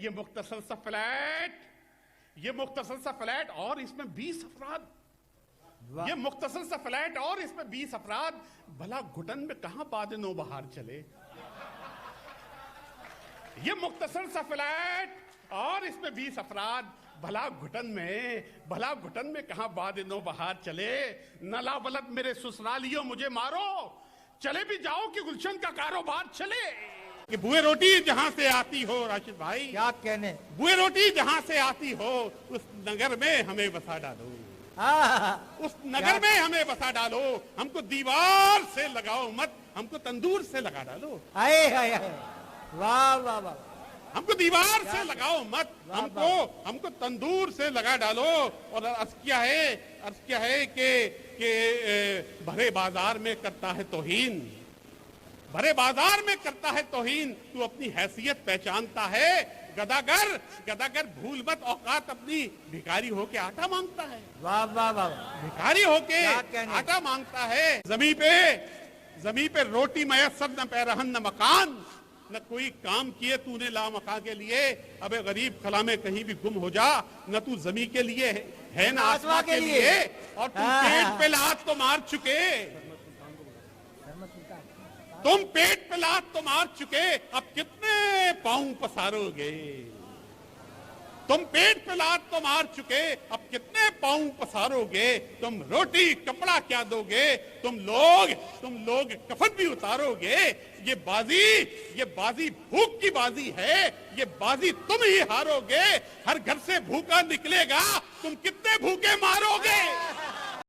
ये मुख्तसर सा फ्लैट और इसमें 20 अफराद, ये मुख्तसर सा फ्लैट और इसमें 20 अफराद, भला घुटन में कहां बाद नो बहार चले। ये मुख्तसर सा फ्लैट और इसमें 20 अफराद, भला घुटन में कहां बाद नो बहार चले। नला बलद मेरे ससुरालियों मुझे मारो, चले भी जाओ कि गुलशन का कारोबार चले। कि बुए रोटी जहां से आती हो, राशिद भाई क्या कहने, बुए रोटी जहां से आती हो उस नगर में हमें बसा डालो, उस नगर में हमें बसा डालो। हमको दीवार से लगाओ मत, हमको तंदूर से लगा डालो। आए हाय, वाह वाह वाह, हमको दीवार से लगाओ मत, हमको तंदूर से लगा डालो। और अर्ज किया है कि भरे बाजार में करता है तौहीन, भरे बाजार में करता है तौहीन, तू अपनी हैसियत पहचानता है। गदागर भूल मत औकात अपनी, भिखारी होके आटा मांगता है। वाह वाह वाह, भिखारी होके आटा मांगता है। जमी पे रोटी मयसर न पैरहन न मकान, न कोई काम किए तूने ला मकान के लिए। अबे गरीब खला में कहीं भी गुम हो जा, न तू जमी के लिए है न आसमां के लिए। और तुम पेट पे लात तो मार चुके, तुम पेट पे लात तो मार चुके, अब कितने पांव पसारोगे। तुम पेट पे लात तो मार चुके, अब कितने पांव पसारोगे। तुम रोटी कपड़ा क्या दोगे, तुम लोग कफन भी उतारोगे। ये बाजी भूख की बाजी है, ये बाजी तुम ही हारोगे। हर घर से भूखा निकलेगा, तुम कितने भूखे मारोगे।